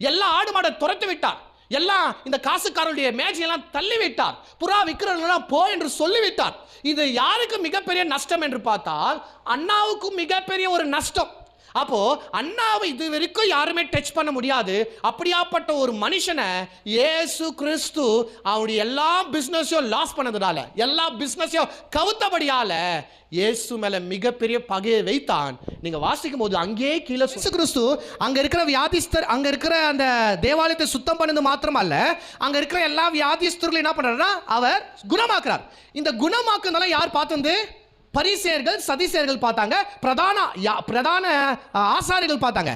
எல்லா ஆடு மாடை துரத்து விட்டார், எல்லாம் இந்த காசுக்காரருடைய மேஜையெல்லாம் தள்ளி விட்டார், புறா விற்கிறவர்களெல்லாம் போ என்று சொல்லிவிட்டார். இது யாருக்கு மிகப்பெரிய நஷ்டம் என்று பார்த்தால் அண்ணாவுக்கு மிகப்பெரிய ஒரு நஷ்டம். அப்போ அண்ணாவை இது வரைக்கும் யாருமே டச் பண்ண முடியாது. அப்படியாப்பட்ட ஒரு மனுஷனை இயேசு கிறிஸ்து அவருடைய எல்லா பிசினஸையும் லாஸ் பண்ணதுனால, எல்லா பிசினஸையும் கவுத்தபடியால இயேசு மேல மிகப்பெரிய பகையை வைத்தான். நீங்க வாசிக்கும் போது அங்கே கீழே இயேசு கிறிஸ்து அங்க இருக்கிற வியாதிஸ்தர், அங்க இருக்கிற அந்த தேவாலயத்தை சுத்தம் பண்ணது மாத்திரமல்ல, அங்க இருக்கிற எல்லா வியாதிஸ்தர்களும் என்ன பண்றாருன்னா அவர் குணமாக்குறார். இந்த குணமாக்குனால யார் பார்த்தது? பரிசேயர்கள் சதிசேயர்கள் பார்த்தாங்க, பிரதான ஆசாரிகள் பார்த்தாங்க.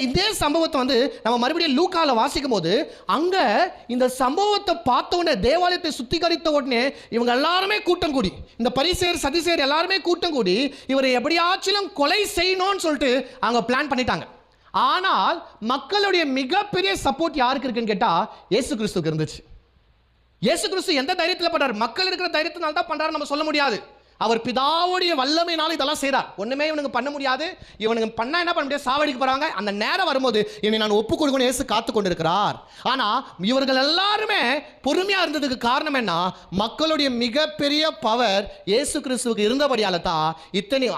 இதே சம்பவத்தை வந்து நம்ம மறுபடியும் லூக்கால வாசிக்கும் போது அங்க இந்த சம்பவத்தை பார்த்த உடனே, தேவாலயத்தை சுத்திகரித்த உடனே இவங்க எல்லாருமே கூட்டம் கூடி, இந்த பரிசேயர் சதிசேயர் எல்லாருமே கூட்டம் கூடி இவரை எப்படியாச்சும் கொலை செய்யணும்னு சொல்லிட்டு அவங்க பிளான் பண்ணிட்டாங்க. ஆனால் மக்களுடைய மிகப்பெரிய சப்போர்ட் யாருக்கு இருக்குன்னு கேட்டா இயேசு கிறிஸ்துவுக்கு இருந்துச்சு. இயேசு கிறிஸ்து எந்த தைரியத்தில் பண்றாரு? மக்கள் இருக்கிற தைரியத்தினால தான் பண்றாரு நம்ம சொல்ல முடியாது. அவர் பிதாவுடைய வல்லமையினால இதெல்லாம் செய்றார். ஒண்ணுமே இவனுக்கு பண்ண முடியாது. இவனுக்கு பண்ணா என்ன பண்ண முடியாது? சாவடிக்கு போறாங்க. அந்த நேரம் வரும்போது என்னை நான் ஒப்பு கொடுக்கணும் இயேசு காத்து கொண்டிருக்கிறார். ஆனா இவர்கள் எல்லாருமே பொறுமையா இருந்ததுக்கு காரணம் என்ன? மக்களுடைய மிகப்பெரிய பவர் இயேசு கிறிஸ்துவுக்கு இருந்தபடியால தான் இத்தனை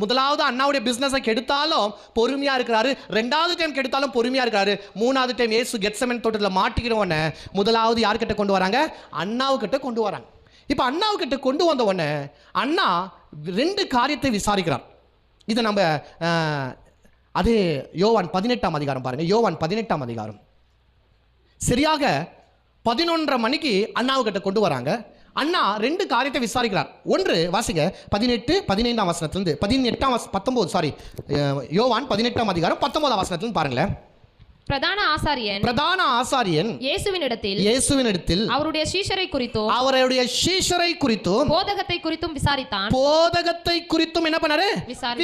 முதலாவது அண்ணாவுடைய பிசினஸை கெடுத்தாலும் பொறுமையா இருக்கிறாரு, ரெண்டாவது டைம் கெடுத்தாலும் பொறுமையா இருக்கிறாரு, மூணாவது டைம் இயேசு கெத்செமனே தோட்டத்தில் மாட்டிக்கிறவன முதலாவது யார்கிட்ட கொண்டு வராங்க? அண்ணாவுக்கிட்ட கொண்டு வராங்க. இப்போ அண்ணாவுக்கிட்ட கொண்டு வந்த உடனே அண்ணா 2 காரியத்தை விசாரிக்கிறார். இதை நம்ம அதே யோவான் 18ஆம் அதிகாரம் பாருங்க. யோவான் 18ஆம் அதிகாரம் சரியாக 11:30 மணிக்கு அண்ணாவுக்கிட்ட கொண்டு வராங்க. அண்ணா 2 காரியத்தை விசாரிக்கிறார். ஒன்று வாசிங்க, 15ஆம் வசனத்திலிருந்து 19 யோவான் 18ஆம் அதிகாரம் 19ஆம் வசனத்திலிருந்து பாருங்களேன். பிரதான ஆசாரியன் இயேசுவினிடத்தில் அவருடைய சீஷரை குறித்தும் போதகத்தை குறித்தும் என்ன பண்ணாரு?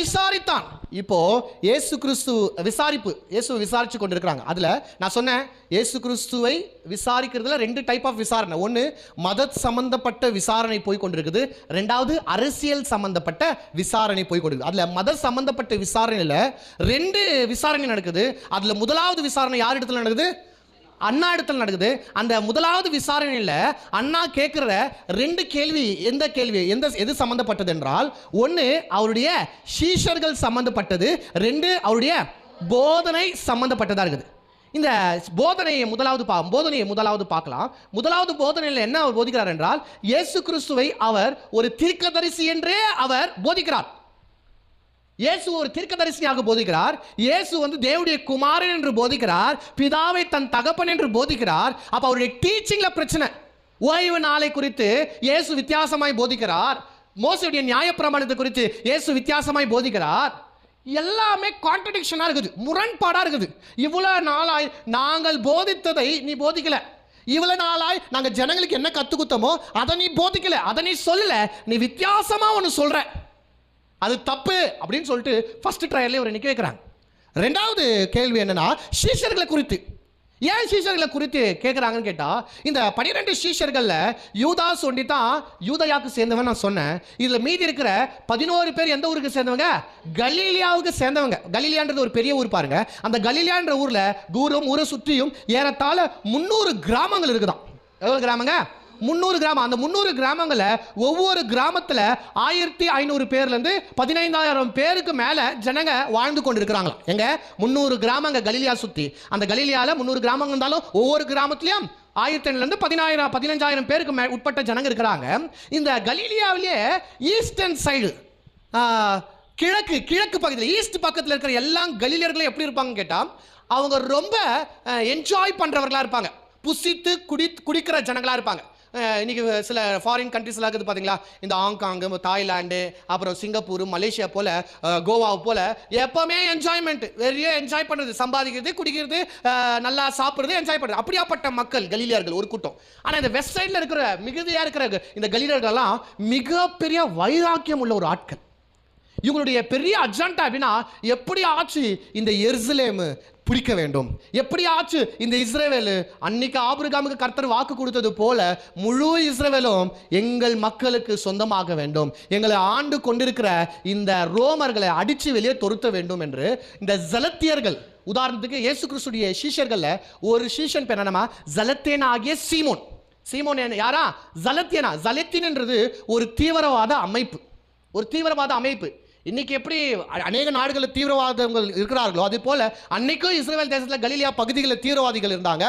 விசாரித்தான். இப்போ இயேசு கிறிஸ்து விசாரிச்சு கொண்டிருக்கிறாங்க. அதுல நான் சொன்னேன், இயேசு கிறிஸ்துவை விசாரிக்கிறதுல 2 டைப் ஆஃப் விசாரணை. ஒன்னு மத சம்பந்தப்பட்ட விசாரணை போய் கொண்டிருக்குது, ரெண்டாவது அரசியல் சம்பந்தப்பட்ட விசாரணை போய் கொண்டிருக்கு. அதுல மத சம்பந்தப்பட்ட விசாரணையில 2 விசாரணை நடக்குது. அதுல முதலாவது விசாரணை யார் இடத்துல நடக்குது? அண்ணா இடத்துல நடக்குது. அந்த முதலாவது விசாரணையில் அண்ணா கேட்கிற 2 கேள்வி எது சம்பந்தப்பட்டது என்றால், ஒன்று அவருடைய சீஷர்கள் சம்பந்தப்பட்டது, 2 அவருடைய போதனை சம்பந்தப்பட்டதா இருக்குது. இந்த போதனையை முதலாவது பார்க்கலாம். முதலாவது போதனையில் என்ன அவர் போதிக்கிறார் என்றால், இயேசு கிறிஸ்துவை அவர் ஒரு தீர்க்கதரிசி என்றே அவர் போதிக்கிறார். இயேசு ஒரு தீர்க்கதரிசியாக போதிக்கிறார். இயேசு வந்து தேவனுடைய குமாரன் என்று போதிக்கிறார். பிதாவை தன் தகப்பன் என்று போதிக்கிறார். அப்ப அவருடைய டீச்சிங்ல பிரச்சனை. ஓய்வு நாளை குறித்து இயேசு வித்தியாசமாய் போதிக்கிறார். மோசேயுடைய நியாயப்பிரமாணத்தை குறித்து இயேசு வித்தியாசமாய் போதிக்கிறார். எல்லாமே கான்ட்ரடிக்ஷனா இருக்குது, முரண்பாடா இருக்குது. இவ்வளவு நாளாய் நாங்கள் போதித்ததை நீ போதிக்கல, இவ்வளவு நாளாய் நாங்கள் ஜனங்களுக்கு என்ன கத்துக்குத்தமோ அதை நீ போதிக்கல, அதை நீ சொல்லல, நீ வித்தியாசமா ஒன்று சொல்ற, அது தப்பு அப்படின்னு சொல்லிட்டு ஃபர்ஸ்ட் ட்ரையல்ல ஒரு நிக்க வைக்கிறாங்க. ரெண்டாவது கேள்வி என்னன்னா, சீஷர்களை குறித்து. ஏன் சீஷர்களை குறித்து கேட்குறாங்கன்னு கேட்டால், இந்த 12 சீஷர்களில் யூதாஸ் ஒண்டி தான் யூதயாவுக்கு சேர்ந்தவன் நான் சொன்னேன். இதில் மீதி இருக்கிற 11 பேர் எந்த ஊருக்கு சேர்ந்தவங்க? கலீலியாவுக்கு சேர்ந்தவங்க. கலீலியான்றது ஒரு பெரிய ஊர் பாருங்க. அந்த கலீலியான்ற ஊரில் ஊரை சுற்றியும் ஏறத்தாழ 300 கிராமங்கள் இருக்குதான். எவ்வளோ கிராமங்க? 300 கிராமம். அந்த 300 கிராமங்களில் ஒவ்வொரு கிராமத்தில் 1500 பேர்லேருந்து 15000 பேருக்கு மேலே ஜனங்க வாழ்ந்து கொண்டு இருக்கிறாங்களா. எங்க 300 கிராமங்க கலீலியா சுற்றி. அந்த கலீலியாவில் 300 கிராமங்கள் இருந்தாலும் ஒவ்வொரு கிராமத்திலையும் 1500 15000 பேருக்கு உட்பட்ட ஜனங்க இருக்கிறாங்க. இந்த கலீலியாவிலேயே ஈஸ்டர்ன் சைடு, கிழக்கு பக்கத்தில், ஈஸ்ட் பக்கத்தில் இருக்கிற எல்லா கலீலியர்களும் எப்படி இருப்பாங்க கேட்டால், அவங்க ரொம்ப என்ஜாய் பண்ணுறவர்களாக இருப்பாங்க. புசித்து குடிக்கிற ஜனங்களாக இருப்பாங்க. இன்னைக்கு சில ஃபாரின் கண்ட்ரீஸ்லாம் இருக்குது பார்த்தீங்களா, இந்த ஹாங்காங், தாய்லாந்து, அப்புறம் சிங்கப்பூர், மலேசியா போல, கோவா போல எப்பவுமே என்ஜாய்மெண்ட், வெறிய என்ஜாய் பண்ணுறது, சம்பாதிக்கிறது, குடிக்கிறது, நல்லா சாப்பிட்றது, என்ஜாய் பண்ணுறது, அப்படியாப்பட்ட மக்கள் கலீலியர்கள் ஒரு கூட்டம். ஆனால் இந்த வெஸ்ட் சைடில் இருக்கிற மிகுதியாக இருக்கிற இந்த கலீலியர்கள்லாம் மிகப்பெரிய வைராக்கியம் உள்ள ஒரு ஆட்கள். இவங்களுடைய பெரிய அஜெண்டா அப்படின்னா, எப்படி ஆச்சு இந்த எருசலேம் பிடிக்க வேண்டும், எப்படி ஆச்சு இந்த இஸ்ரவேல், அன்னைக்கு ஆபிரகாமுக்கு கர்த்தர் வாக்கு கொடுத்தது போல முழு இஸ்ரவேலும் எங்கள் மக்களுக்கு சொந்தமாக வேண்டும், எங்களை ஆண்டு கொண்டிருக்கிற இந்த ரோமர்களை அடித்து வெளியே துரத்த வேண்டும் என்று இந்த ஜலத்தியர்கள், உதாரணத்துக்கு இயேசு கிறிஸ்துடைய சீஷர்கள்ல ஒரு சீஷன் பேர் என்னமா, ஜலத்தேன் ஆகிய சீமோன். சீமோன் யாரா? ஜலத்தியனா. ஜலத்தின்ன்றது ஒரு தீவிரவாத அமைப்பு. இன்னைக்கு எப்படி அநேக நாடுகளில் தீவிரவாதங்கள் இருக்கிறார்களோ அதே போல அன்னைக்கும் இஸ்ரேல் தேசத்தில் கலீலியா பகுதிகளில் தீவிரவாதிகள் இருந்தாங்க.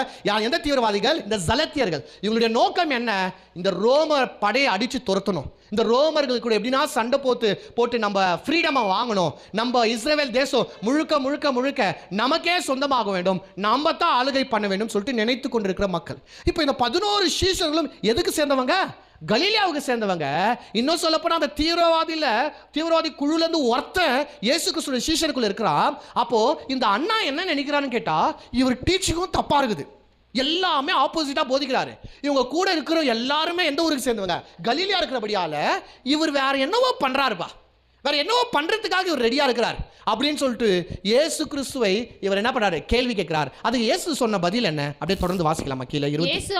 எந்த தீவிரவாதிகள்? இந்த ஜலத்தியர்கள். இவங்களுடைய நோக்கம் என்ன? இந்த ரோமர் படையை அடித்து துரத்தணும், இந்த ரோமர்கள் கூட எப்படின்னா சண்டை போட்டு நம்ம ஃப்ரீடமை வாங்கணும், நம்ம இஸ்ரேல் தேசம் முழுக்க நமக்கே சொந்தமாக வேண்டும், நம்ம தான் ஆளுகை பண்ண வேண்டும் சொல்லிட்டு நினைத்து கொண்டிருக்கிற மக்கள். இப்போ இந்த 11 சீஷர்களும் எதுக்கு சேர்ந்தவங்க? கலீலியாவுக்கு சேர்ந்தவங்க. இன்னும் சொல்லப்போனா அந்த தீவிரவாதி குழுல இருந்து ஒருத்தன் இயேசு கிறிஸ்துவின் சீஷருக்குள்ள இருக்கிறான். அப்போ இந்த அண்ணா என்ன நினைக்கிறான்னு கேட்டா, இவர் டீச்சிங்கும் தப்பா இருக்குது, எல்லாமே ஆப்போசிட்டா போதிக்கிறாரு. இவங்க கூட இருக்கிற எல்லாருமே எந்த ஊருக்கு சேர்ந்தவங்க? கலீலியா இருக்கிறபடியால இவர் வேற என்னவோ பண்றாருப்பா, வேற என்னவோ பண்றதுக்காக இவர் ரெடியா இருக்கிறார் அப்படின்னு சொல்லிட்டு இயேசு கிறிஸ்துவை இவர் என்ன பண்றாரு? கேள்வி கேட்கிறார். அதுக்கு இயேசு சொன்ன பதில் என்ன? அப்படியே தொடர்ந்து வாசிக்கலாமா? கீழே இயேசு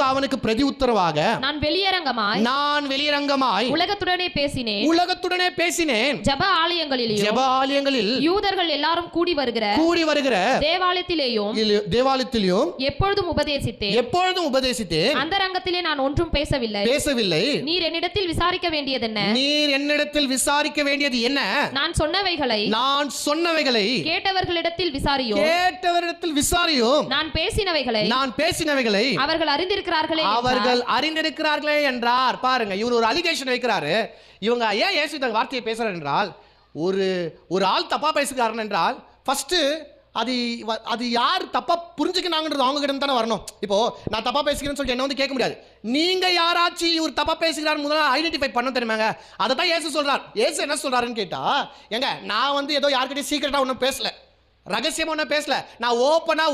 அவனுக்கு பிரதியுத்தரவாக நான் வெளியரங்கமாய் உலகத்துடனே பேசினேன். ஜெப ஆலயங்களில் யூதர்கள் எல்லாரும் கூடி வருகிற தேவாலயத்திலேயும் எப்பொழுதும் உபதேசித்தேன். அந்தரங்கத்திலே நான் ஒன்றும் பேசவில்லை. நீர் என்னிடத்தில் விசாரிக்க வேண்டியது என்ன? நான் சொன்னவைகளை கேட்டவர்களிடத்தில் விசாரியும். நான் பேசினவைகளை அவர்கள் அறிந்திருக்கிறார்களே என்றார். பாருங்க, இவர் ஒரு அலிகேஷன் வைக்கிறாரு. இவங்க ஏன் இயேசு இந்த வார்த்தையை பேசுறார் என்றால், ஒரு ஆள் தப்பா பேசுகிறார் என்றால் ஃபர்ஸ்ட் அது யார் தப்பா புரிஞ்சுக்கினாங்கன்றது அவங்க கிட்ட தானே வரணும். இப்போ நான் தப்பா பேசுகிறேன்னு சொல்லிட்டு என்ன வந்து கேட்க முடியாது. நீங்க யாராச்சும் இவர் தப்பா பேசுகிறார் முதல்ல ஐடென்டிஃபை பண்ண தெரியுமாங்க? அதை தான் இயேசு சொல்றார். இயேசு என்ன சொல்றாருன்னு கேட்டா, ஏங்க நான் வந்து ஏதோ யார்கிட்டயும் சீக்கிரட்டா ஒன்றும் பேசல, ரகசியமா ஒன்றும் பேசல, நான்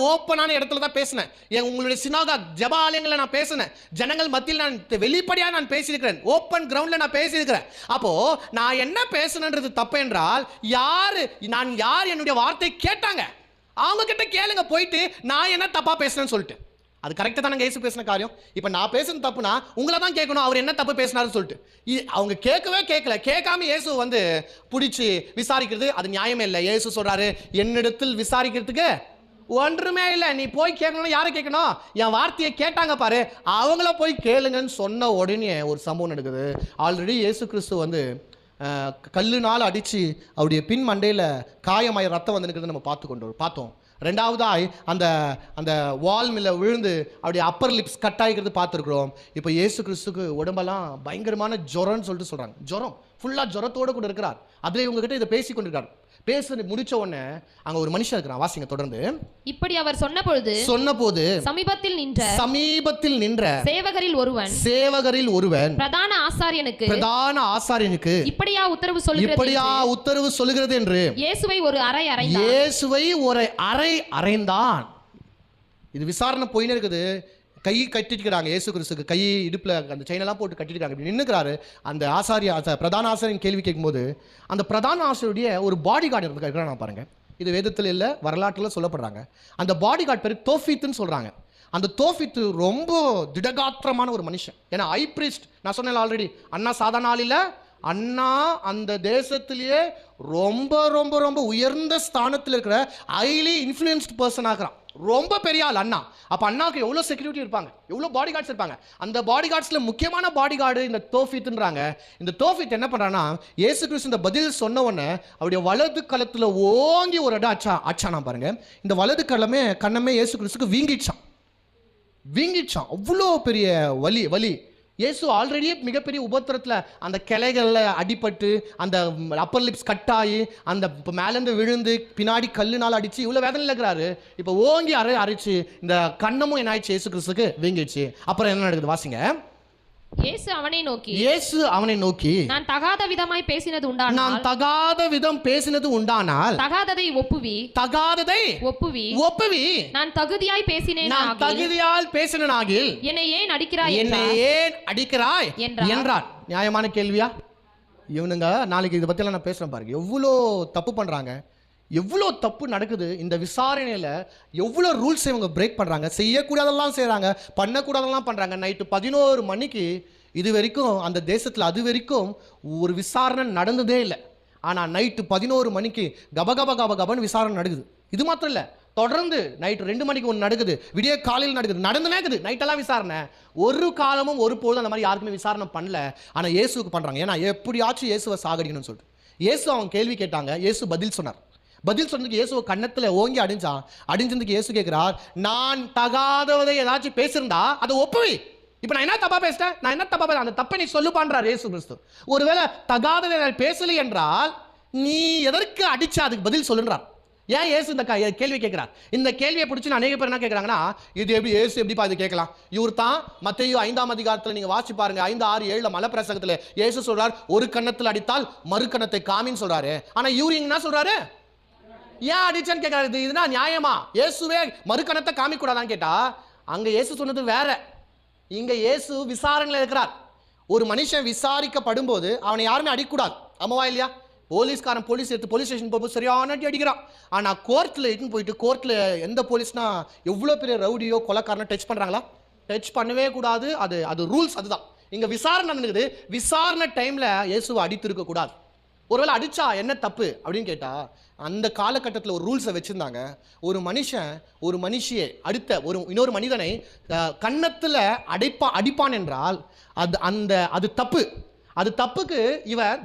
ஓப்பனான இடத்துல தான் பேசினேன். உங்களுடைய சினாகோக் ஜெப ஆலயங்களை நான் பேசினேன், ஜனங்கள் மத்தியில் நான் வெளிப்படையா நான் பேசியிருக்கிறேன், ஓப்பன் கிரவுண்ட்ல நான் பேசியிருக்கிறேன். அப்போ நான் என்ன பேசுனன்றது தப்பு என்றால், நான் யார் என்னுடைய வார்த்தை கேட்டாங்க அவங்க கிட்ட கேளுங்க போயிட்டு, நான் என்ன தப்பா பேசுறேன்னு சொல்லிட்டு. அது கரெக்டாக தானே இயேசு பேசின காரியம். இப்போ நான் பேசுறது தப்புனா உங்களை தான் கேட்கணும், அவர் என்ன தப்பு பேசினாருன்னு சொல்லிட்டு. அவங்க கேட்காம இயேசு வந்து பிடிச்சி விசாரிக்கிறது அது நியாயமே இல்லை. இயேசு சொல்றாரு, என்னிடத்தில் விசாரிக்கிறதுக்கு ஒன்றுமே இல்லை, நீ போய் கேட்கணும். யாரை கேட்கணும்? என் வார்த்தையை கேட்டாங்க பாரு, அவங்கள போய் கேளுங்கன்னு சொன்ன உடனே ஒரு சம்பவம் நடக்குது. ஆல்ரெடி இயேசு கிறிஸ்து வந்து கல்லுனால் அடித்து அவருடைய பின் மண்டையில் காயமாய் ரத்தம் வந்து நம்ம பார்த்தோம். ரெண்டாவதாய் அந்த வால் மேல விழுந்து அவருடைய அப்பர் லிப்ஸ் கட் ஆகிக்கிறது பார்த்துருக்குறோம். இப்போ இயேசு கிறிஸ்துக்கு உடம்பெல்லாம் பயங்கரமான ஜுரம்னு சொல்லிட்டு சொல்கிறாங்க. ஜுரம் ஃபுல்லாக ஜுரத்தோடு கூட இருக்கிறார். அதில் இவங்ககிட்ட இதை பேசி கொண்டிருக்கார். பேச முடிச்ச உடனே அங்க ஒரு மனுஷன் இருக்கிறான். வாசிங்க தொடர்ந்து. இப்படி அவர் சொன்னபோது சமீபத்தில் நின்ற சேவகரில் ஒருவன் பிரதான ஆசாரியனுக்கு இப்படியா உத்தரவு சொல்லுகிறது என்று இயேசுவை ஒரு அறை அறைந்தான். இது விசாரணை போயின்னு இருக்குது. கை கட்டிருக்கிறாங்க இயேசு கிறிஸ்துக்கு, கை இடுப்பில் அந்த செயினெல்லாம் போட்டு கட்டிருக்காங்க. இப்படி நின்றுக்கிறாரு. அந்த பிரதான ஆசாரியன் கேள்வி கேட்கும்போது அந்த பிரதான ஆசாரியருடைய ஒரு பாடி கார்டு இருக்கிறாங்க பாருங்க. இது வேதத்தில் இல்லை, வரலாற்றில் சொல்லப்படுறாங்க. அந்த பாடி கார்டு பேர் தோஃபித்துன்னு சொல்கிறாங்க. அந்த தோஃபித்து ரொம்ப திடகாத்திரமான ஒரு மனுஷன். ஏன்னா ஹை பிரீஸ்ட், நான் சொன்னேன் ஆல்ரெடி, அண்ணா சாதாரண ஆள் இல்லை, அண்ணா அந்த தேசத்திலேயே ரொம்ப ரொம்ப ரொம்ப உயர்ந்த ஸ்தானத்தில் இருக்கிற ஹைலி இன்ஃப்ளூயன்ஸ்டு பர்சன் ஆகிறான். ரொம்ப பெரிய ஆள் அண்ணா. அப்போ அண்ணாவுக்கு எவ்வளோ செக்யூரிட்டி இருப்பாங்க, எவ்வளோ பாடி கார்ட்ஸ் இருப்பாங்க. அந்த பாடி கார்ட்ஸில் முக்கியமான பாடி கார்டு இந்த தோஃபித்துன்றாங்க. இந்த தோஃபித் என்ன பண்ணுறான்னா, இயேசு கிறிஸ்து இந்த பதில் சொன்ன உடனே அவருடைய வலது கலத்தில் ஓங்கி ஒரு இடம் அச்சானா பாருங்க. இந்த வலது கண்ணமே இயேசு கிறிஸ்துக்கு வீங்கிடுச்சான். அவ்வளோ பெரிய வலி. இயேசு ஆல்ரெடியே மிகப்பெரிய உபத்திரத்தில் அந்த கிளைகளில் அடிபட்டு அந்த அப்பர் லிப்ஸ் கட்டாகி அந்த இப்போ மேலேருந்து விழுந்து பின்னாடி கல்லுனால் அடித்து இவ்வளோ வேதனையில் இருக்கிறாரு. இப்போ ஓங்கி அரைச்சு இந்த கண்ணமும் என்ன ஆயிடுச்சு, இயேசு கிறிஸ்துக்கு வீங்கிடுச்சு. அப்புறம் என்ன நடக்குது வாசிங்க. இயேசு அவனை நோக்கி நான் தகாத விதம் பேசினது உண்டானால் தகாததை ஒப்புவி. நான் தகுதியால் பேசினாகில் என்னை ஏன் அடிக்கிறாய் என்றார். நியாயமான கேள்வியா? இவனுங்க நாளைக்கு இதை பத்தி நான் பேசுறேன் பாருங்க. எவ்வளோ தப்பு பண்றாங்க, எவ்வளோ தப்பு நடக்குது இந்த விசாரணையில். எவ்வளோ ரூல்ஸ் இவங்க பிரேக் பண்ணுறாங்க, செய்யக்கூடாதெல்லாம் செய்கிறாங்க, பண்ணக்கூடாதெல்லாம் பண்ணுறாங்க. நைட்டு 11 மணிக்கு இது வரைக்கும் அந்த தேசத்தில் அது வரைக்கும் ஒரு விசாரணை நடந்ததே இல்லை. ஆனால் நைட்டு 11 மணிக்கு கபகபன்னு விசாரணை நடக்குது. இது மாத்திரம் இல்லை, தொடர்ந்து நைட்டு 2 மணிக்கு ஒன்று நடக்குது, விடிய காலையில் நடந்துனே இருக்குது. நைட்டெல்லாம் விசாரணை. ஒரு காலமும் ஒரு பொழுது அந்த மாதிரி யாருக்குமே விசாரணை பண்ணல. ஆனால் இயேசுக்கு பண்ணுறாங்க. ஏன்னா எப்படியாச்சும் இயேசுவை சாகடிக்கணும்னு சொல்லிட்டு இயேசு அவங்க கேள்வி கேட்டாங்க. இயேசு பதில் சொன்னதுக்கு இயேசுவை கன்னத்தில் ஓங்கி அடிஞ்சதுக்கு இயேசு கேட்கிறார், நான் தகாதவதை ஏதாச்சும் பேசியிருந்தா அதை ஒப்புவி. இப்போ நான் என்ன தப்பா பேசிட்டேன், அந்த தப்பை நீ சொல்லுப்பான்றார் இயேசு கிறிஸ்து. ஒருவேளை தகாததை பேசலை என்றால் நீ எதற்கு அடிச்சா அதுக்கு பதில் சொல்லுன்றார். ஏன் இயேசு இந்த கேள்வி கேட்கிறார்? இந்த கேள்வியை பிடிச்சி அநேக பேர் என்ன கேட்குறாங்கன்னா, இது எப்படி இயேசு எப்படிப்பா இது கேட்கலாம்? இவர் தான் மத்தேயு 5ஆம் அதிகாரத்தில் நீங்கள் வாசி பாருங்க, 5, 6, 7 மலை பிரசங்கத்தில் இயேசு சொல்றார், ஒரு கன்னத்தில் அடித்தால் மறு கன்னத்தை காமின்னு சொல்றாரு. ஆனால் இவர் என்ன சொல்றாரு? ஏன் அடிச்சேன்னு கேட்கறாரு. இதுனா நியாயமா? இயேசுவே மறு கன்னத்தை காமிக்க கூடாதான்னு கேட்டா, அங்க இயேசு சொன்னது வேற. இங்க இயேசு விசாரணையில் இருக்கிறார். ஒரு மனுஷன் விசாரிக்கப்படும் போது அவனை யாருமே அடிக்கூடாது. ஆமாவா இல்லையா? போலீஸ்காரன் போலீஸ் எடுத்து போலீஸ் ஸ்டேஷன் போகும்போது சரியான அடி அடிக்கிறான். ஆனால் கோர்ட்டில் இட்டுன்னு போயிட்டு கோர்ட்டில் எந்த போலீஸ்னா எவ்வளோ பெரிய ரவுடியோ கொலைக்காரனோ டச் பண்ணுறாங்களா? டச் பண்ணவே கூடாது. அது ரூல்ஸ். அதுதான் இங்கே விசாரணை நடந்துக்குது. விசாரணை டைமில் இயேசுவை அடித்திருக்க கூடாது. ஒருவேளை அடிச்சா என்ன தப்பு அப்படின்னு கேட்டால், அந்த காலகட்டத்தில் ஒரு ரூல்ஸை வச்சுருந்தாங்க. ஒரு மனுஷன் ஒரு மனுஷியை அடுத்த இன்னொரு மனிதனை கன்னத்தில் அடிப்பான் என்றால் அது தப்பு. அது தப்புக்கு இவர்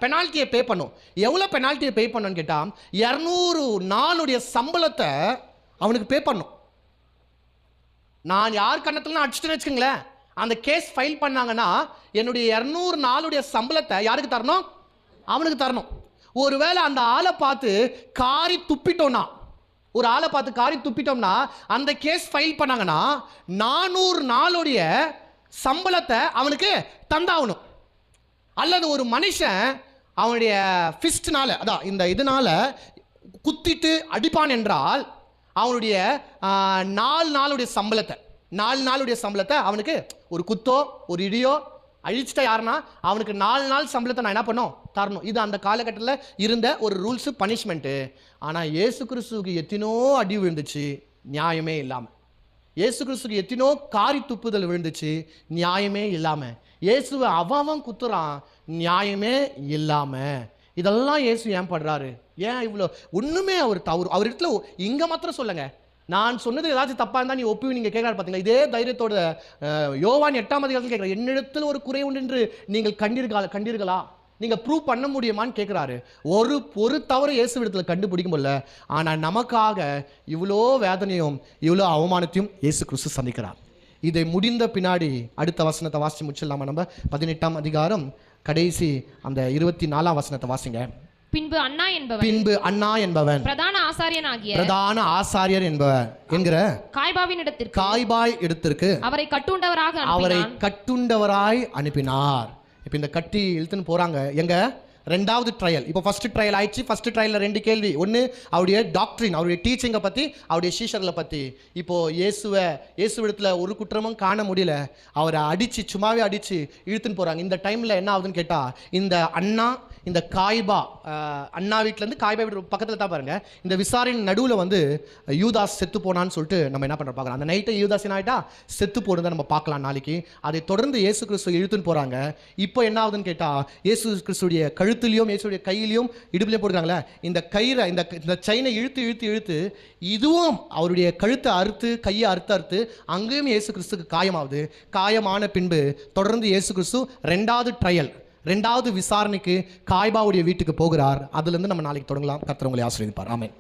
பெனால்ட்டியை பே பண்ணும். எவ்வளோ பெனால்ட்டியை பே பண்ணணும்னு கேட்டால் 200 நாளுடைய சம்பளத்தை அவனுக்கு பே பண்ணும். நான் யார் கன்னத்துலாம் அடிச்சுட்டுன்னு வச்சுக்கோங்களேன், அந்த கேஸ் ஃபைல் பண்ணாங்கன்னா என்னுடைய 200 நாளுடைய சம்பளத்தை யாருக்கு தரணும்? அவனுக்கு தரணும். ஒருவேளை அந்த ஆளை பார்த்து காரி துப்பிட்டோம்னா, ஒரு ஆளை பார்த்து காரி துப்பிட்டோம்னா அந்த கேஸ் ஃபைல் பண்ணாங்கன்னா 400 நாளுடைய சம்பளத்தை அவனுக்கு தந்தாகணும். அல்லது ஒரு மனுஷன் அவனுடைய ஃபிஸ்ட்னால, அதான் இந்த இதனால குத்திட்டு அடிப்பான் என்றால் அவனுடைய 4 நாளுடைய சம்பளத்தை அவனுக்கு ஒரு குத்தோ ஒரு இடியோ அழிச்சிட்டா யாருன்னா அவனுக்கு 4 நாள் சம்பளத்தை நான் என்ன பண்ணும்? தரணும். இது அந்த காலகட்டத்தில் இருந்த ஒரு ரூல்ஸு, பனிஷ்மெண்ட்டு. ஆனால் இயேசு கிறிஸ்துவுக்கு எத்தனோ அடி விழுந்துச்சு நியாயமே இல்லாமல். இயேசு கிறிஸ்துக்கு எத்தனோ காரி துப்புதல் விழுந்துச்சு நியாயமே இல்லாமல். இயேசுவை அவன் குத்துறான் நியாயமே இல்லாமல். இதெல்லாம் இயேசு ஏன் படுறாரு? ஏன் இவ்வளோ? ஒன்றுமே அவர் தவறு. அவர் இடத்துல இங்கே மாத்திரம் சொல்லுங்க, நான் சொன்னது ஏதாச்சும் தப்பாக இருந்தால் நீ ஒப்புவி நீங்கள் கேட்கறாரு பார்த்தீங்களா? இதே தைரியத்தோட யோவான் 8ஆம் அதிகாரத்தில் கேட்குறாரு, என்னிடத்தில் ஒரு குறை உண்டு என்று நீங்கள் கண்டீர்களா? நீங்கள் ப்ரூவ் பண்ண முடியுமான்னு கேட்குறாரு. ஒரு தவறு இயேசு இடத்துல கண்டுபிடிக்க முடியல. ஆனால் நமக்காக இவ்வளோ வேதனையும் இவ்வளோ அவமானத்தையும் இயேசு கிறிஸ்து சந்திக்கிறார். இதை முடிந்த பின்னாடி அடுத்த வசனத்தை வாசித்து முடிச்சிடலாமா? நம்ம 18ஆம் அதிகாரம் கடைசி அந்த 24ஆம் வசனத்தை வாசிங்க. பின்பு அண்ணா என்பவன் பிரதான ஆசாரியர் என்கிற காய்பாய் இடத்திற்கு அவரை கட்டுண்டவராய் அனுப்பினார். இப்போ இந்த கட்டி இழுத்துன்னு போறாங்க. எங்க? 2வது ட்ரையல். இப்போ ஃபர்ஸ்ட் ட்ரையல் ஆயிடுச்சு. ஃபர்ஸ்ட் ட்ரையலில் 2 கேள்வி. ஒன்று அவருடைய டாக்டரின், அவருடைய டீச்சிங்கை பற்றி, அவருடைய சீஷர்களை பற்றி. இப்போது இயேசுவிடத்தில் ஒரு குற்றமும் காண முடியல. அவரை சும்மாவே அடித்து இழுத்துன்னு போகிறாங்க. இந்த டைமில் என்ன ஆகுதுன்னு கேட்டால், இந்த இந்த அண்ணா வீட்டிலேருந்து காய்பா வீட்டு பக்கத்தில் தான் பாருங்கள், இந்த விசாரின் நடுவில் யூதாஸ் செத்து போனான்னு சொல்லிட்டு நம்ம என்ன பண்ணுற பார்க்கலாம். அந்த நைட்டை யூதாஸ் என்ன ஆகிட்டா செத்து போடுறதை நம்ம பார்க்கலாம் நாளைக்கு. அதை தொடர்ந்து இயேசு கிறிஸ்து இழுத்துன்னு போகிறாங்க. இப்போ என்ன ஆகுதுன்னு கேட்டால், இயேசு கிறிஸ்துடைய கழுத்துலையும் இயேசுடைய கையிலையும் இடுப்புலையும் போடுறாங்களே, இந்த கயிறை இந்த செயினை இழுத்து இதுவும் அவருடைய கழுத்தை அறுத்து கையை அறுத்து அங்கேயும் இயேசு கிறிஸ்துக்கு காயமாகுது. காயமான பின்பு தொடர்ந்து இயேசு கிறிஸ்து 2வது ட்ரையல், 2வது விசாரணைக்கு காய்பாவுடைய வீட்டுக்கு போகிறார். அதுலேருந்து நம்ம நாளைக்கு தொடங்கலாம். கர்த்தர் உங்களை ஆசீர்வதிப்பார். ஆமென்.